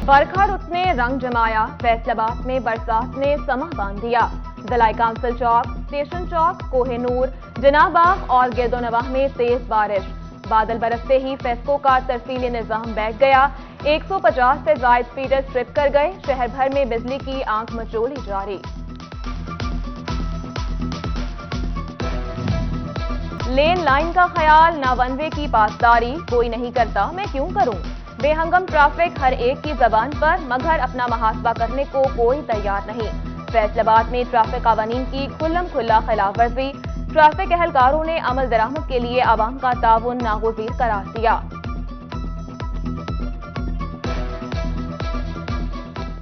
बरखा रुत ने रंग जमाया, फैसलाबाद में बरसात ने समा बांध दिया। दलाई काउंसिल चौक, स्टेशन चौक, कोहिनूर, जनाबाग और गिरदोनवाह में तेज बारिश। बादल बरसते ही फेस्को का तरसीली निजाम बैठ गया। 150 से ज्यादा फीडर ट्रिप कर गए। शहर भर में बिजली की आंख मचोली जारी। लेन लाइन का ख्याल, ना वन वे की पासदारी, कोई नहीं करता मैं क्यों करूं। बेहंगम ट्रैफिक हर एक की जबान पर, मगर अपना मुहासबा करने को कोई तैयार नहीं। फैसलाबाद में ट्रैफिक कानून की खुल्लम खुल्ला खिलाफ वर्जी। ट्रैफिक अहलकारों ने अमल दरामद के लिए आवाम का ताउन नागुज़ीर करार दिया।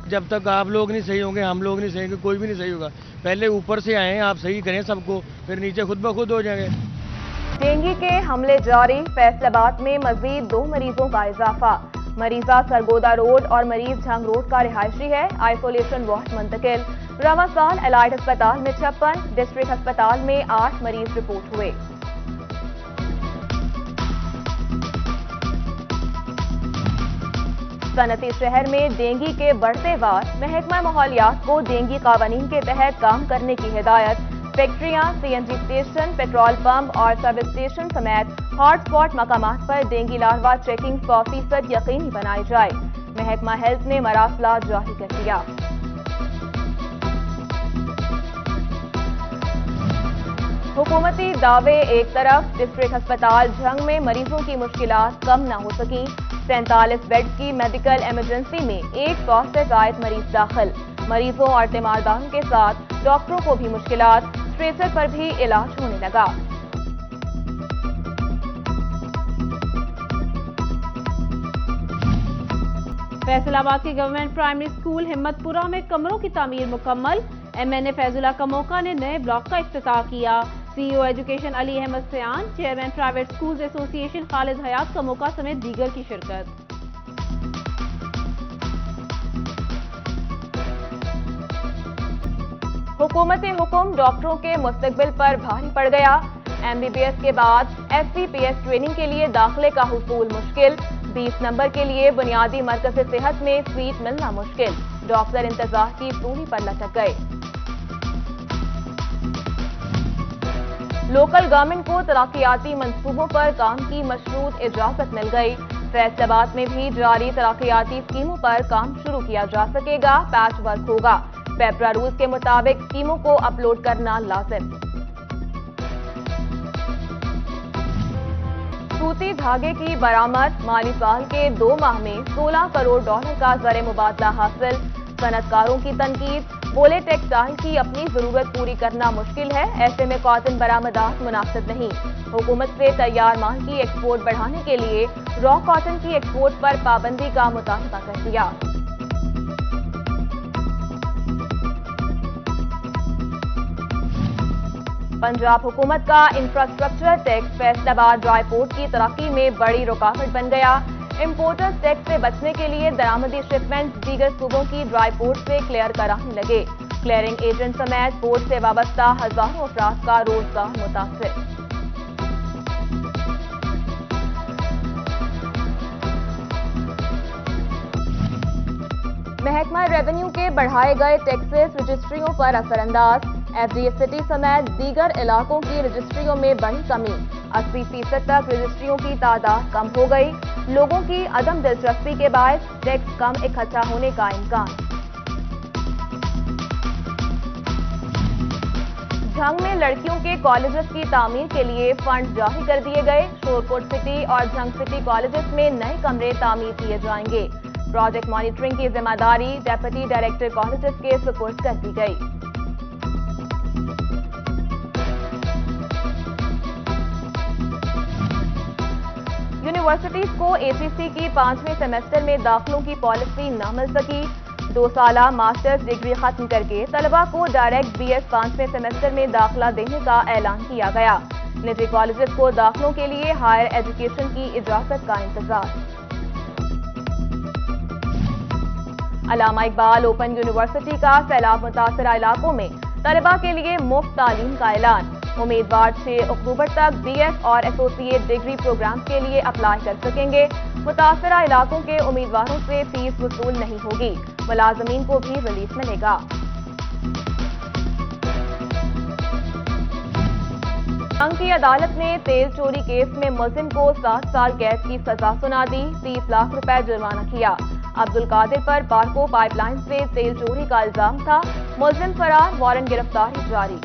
जब तक आप लोग नहीं सही होंगे, हम लोग नहीं सही होंगे, कोई भी नहीं सही होगा। पहले ऊपर से आए, आप सही करें सबको, फिर नीचे खुद ब खुद हो जाएंगे। डेंगू के हमले जारी। फैसलाबाद में मजीद 2 मरीजों का इजाफा। मरीजा सरगोदा रोड और मरीज झंग रोड का रिहायशी है। आइसोलेशन वार्ड मुंतकिल। रवा साल एलाइट अस्पताल में 56, डिस्ट्रिक्ट अस्पताल में 8 मरीज रिपोर्ट हुए। सनती शहर में डेंगू के बढ़ते वार। महकमा माहौलियात को डेंगू कानून के तहत काम करने की हिदायत। फैक्ट्रियां, सीएनजी स्टेशन, पेट्रोल पंप और सर्विस स्टेशन समेत हॉटस्पॉट मकामात पर डेंगू लार्वा चेकिंग 100% यकीनी बनाई जाए। महकमा हेल्थ ने मरासला जारी कर दिया। हुकूमती दावे एक तरफ, डिस्ट्रिक्ट अस्पताल झंग में मरीजों की मुश्किलात कम न हो सकी। 47 बेड्स की मेडिकल इमरजेंसी में 100 से ज्यादा मरीज दाखिल। मरीजों और तीमारदारों के साथ डॉक्टरों को भी मुश्किलात। स्ट्रेचर पर भी इलाज होने लगा। फैसलाबाद के गवर्नमेंट प्राइमरी स्कूल हिम्मतपुरा में कमरों की तामीर मुकम्मल। एमएनए फैजुल्ला कमोका ने नए ब्लॉक का इफ्तिताह किया। CEO education Ali Ahmed Sayan, chairman private schools association Khalid Hayat Kamoka समेत दीगर की शिरकत। हुकूमत हुक्म डॉक्टरों के मुस्तकबिल पर भारी पड़ गया। एमबीबीएस के बाद एफसीपीएस ट्रेनिंग के लिए दाखिले का हुसूल मुश्किल। 20 नंबर के लिए बुनियादी मरकज़ सेहत में सीट मिलना मुश्किल। डॉक्टर इंतजार की सूली पर लटक गए। लोकल गवर्नमेंट को तरक्याती मंसूबों पर काम की मशरूत इजाजत मिल गई। फैसलाबाद में भी जारी तरक्याती स्कीमों पर काम शुरू किया जा सकेगा। पैच वर्क होगा। पेपरा रूल्स के मुताबिक स्कीमों को अपलोड करना लाजिम। सूती धागे की बरामद। माली साल के 2 माह में $16 करोड़ का ज़र मुबादला हासिल। सनतकारों की तनकीद। बोले टेक्सटाइल की अपनी जरूरत पूरी करना मुश्किल है, ऐसे में कॉटन बरामदात मुनासिब नहीं। हुकूमत से तैयार माल की एक्सपोर्ट बढ़ाने के लिए रॉ कॉटन की एक्सपोर्ट पर पाबंदी का मुतालबा कर दिया। पंजाब हुकूमत का infrastructure tax Faisalabad dry port की तरक्की में बड़ी रुकावट बन गया। इंपोर्टर्स टैक्स से बचने के लिए दरामदी शिपमेंट दीगर सूबों की ड्राई पोर्ट से क्लियर कराने लगे। क्लियरिंग एजेंट समेत पोर्ट से वाबस्ता हजारों अफराद का रोजगार मुतासिर। महकमा रेवेन्यू के बढ़ाए गए टैक्सेस रजिस्ट्रियों पर असरअंदाज। एफडीए सिटी समेत दीगर इलाकों की रजिस्ट्रियों में बड़ी कमी। 80% तक रजिस्ट्रियों की तादाद कम हो गई। लोगों की अदम दिलचस्पी के बायस टैक्स कम इकट्ठा होने का इम्कान। झंग में लड़कियों के कॉलेजेस की तामीर के लिए फंड जारी कर दिए गए। शोरकोट सिटी और झंग सिटी कॉलेजेस में नए कमरे तामीर किए जाएंगे। प्रोजेक्ट मॉनिटरिंग की जिम्मेदारी डेप्यूटी डायरेक्टर कॉलेजेस के सुपुर्द कर दी गई। यूनिवर्सिटीज को एचईसी की 5वें सेमेस्टर में दाखिलों की पॉलिसी न मिल सकी। 2 साला मास्टर्स डिग्री खत्म करके तलबा को डायरेक्ट बीएस 5वें सेमेस्टर में दाखिला देने का ऐलान किया गया। निजी कॉलेजेस को दाखिलों के लिए हायर एजुकेशन की इजाजत का इंतजार। अल्लामा इकबाल ओपन यूनिवर्सिटी का सैलाब मुतासरा इलाकों में तलबा के लिए मुफ्त तालीम का ऐलान। उम्मीदवार 6 अक्टूबर तक बीएस और एसोसिएट डिग्री प्रोग्राम के लिए अप्लाई कर सकेंगे। متاثرہ علاقوں کے امیدواروں سے فیس وصول نہیں ہوگی، ملازمین کو بھی ریلیف ملے گا۔ بنگ کی عدالت نے تیل چوری کیس میں ملزم کو 7 سال قید کی سزا سنا دی، 30 لاکھ روپے جرمانہ کیا۔ عبدالقادر پر پارکو پائپ لائن سے تیل چوری کا الزام تھا، ملزم فرار، وارنٹ گرفتاری جاری۔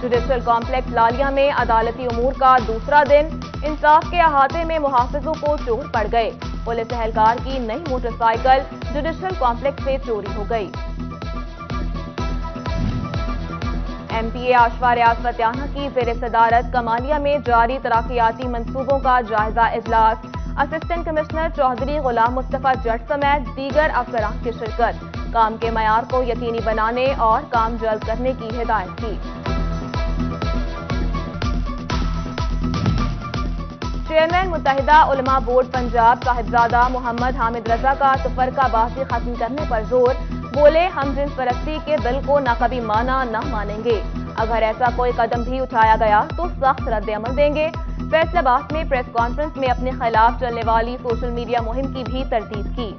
جوڈیشل کمپلیکس لالیہ میں عدالتی امور کا دوسرا دن، انصاف کے احاطے میں محافظوں کو چور پڑ گئے، پولیس اہلکار کی نئی موٹر سائیکل جوڈیشل کمپلیکس سے چوری ہو گئی۔ ایم پی اے آشوا ریاض فتیانہ کی زیر صدارت کمالیہ میں جاری ترقیاتی منصوبوں کا جائزہ اجلاس، اسسٹنٹ کمشنر چودھری غلام مصطفیٰ جٹ سمیت دیگر افسران کی شرکت، کام کے معیار کو یقینی بنانے اور کام جلد کرنے کی ہدایت کی۔ چیئرمین متحدہ علماء بورڈ پنجاب صاحبزادہ محمد حامد رضا کا تفرقہ بازی ختم کرنے پر زور، بولے ہم جنس پرستی کے بل کو نہ کبھی مانا نہ مانیں گے، اگر ایسا کوئی قدم بھی اٹھایا گیا تو سخت رد عمل دیں گے۔ فیصل آباد میں پریس کانفرنس میں اپنے خلاف چلنے والی سوشل میڈیا مہم کی بھی تردید کی۔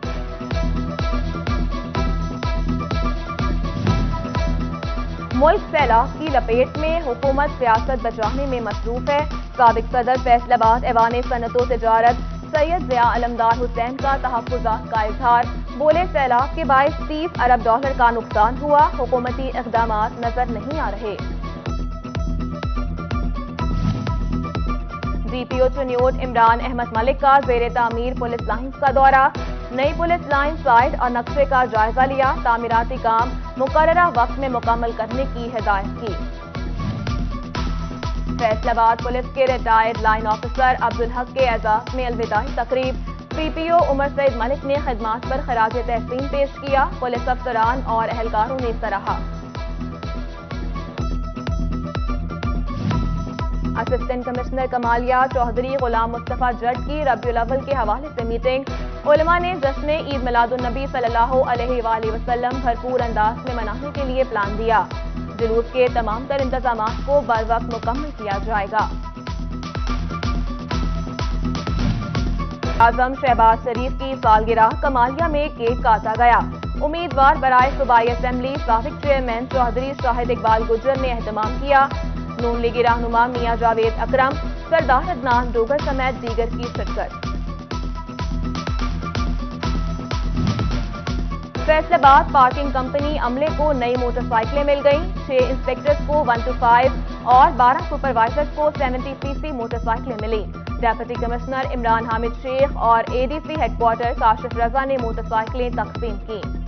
ملک سیلاب کی لپیٹ میں، حکومت سیاست بچانے میں مصروف ہے، سابق صدر فیصل آباد ایوان صنعت و تجارت سید ضیاء علمدار حسین کا تحفظات کا اظہار، بولے سیلاب کے باعث 30 ارب ڈالر کا نقصان ہوا، حکومتی اقدامات نظر نہیں آ رہے۔ ڈی پی او چنیوٹ عمران احمد ملک کا زیر تعمیر پولیس لائنز کا دورہ، نئی پولیس لائن سائٹ اور نقشے کا جائزہ لیا، تعمیراتی کام مقررہ وقت میں مکمل کرنے کی ہدایت کی۔ فیصل آباد پولیس کے ریٹائرڈ لائن آفیسر عبدالحق کے اعزاز میں الوداعی تقریب، پی پی او عمر سعید ملک نے خدمات پر خراج تحسین پیش کیا، پولیس افسران اور اہلکاروں نے سراہا۔ اسسٹنٹ کمشنر کمالیہ چودھری غلام مصطفیٰ جٹ کی ربیع الاول کے حوالے سے میٹنگ، علماء نے جشن عید میلاد النبی صلی اللہ علیہ وآلہ وسلم بھرپور انداز میں منانے کے لیے پلان دیا، جلوس کے تمام تر انتظامات کو بروقت مکمل کیا جائے گا۔ اعظم شہباز شریف کی سالگرہ، کمالیہ میں کیک کاٹا گیا، امیدوار برائے صوبائی اسمبلی سابق چیئرمین چودھری شاہد اقبال گجر نے اہتمام کیا، نون لیگی رہنما میاں جاوید اکرم، سردار عدنان ڈوگر سمیت دیگر کی شرکت۔ فیصل آباد پارکنگ کمپنی عملے کو نئی موٹر سائیکلیں مل گئیں، 6 انسپیکٹرز کو 125 اور 12 سپروائزرز کو 70 cc موٹر سائیکلیں ملیں۔ ڈیپٹی کمشنر عمران حامد شیخ اور A D C headquarter Kashif Raza نے موٹر سائیکلیں تقسیم کیں۔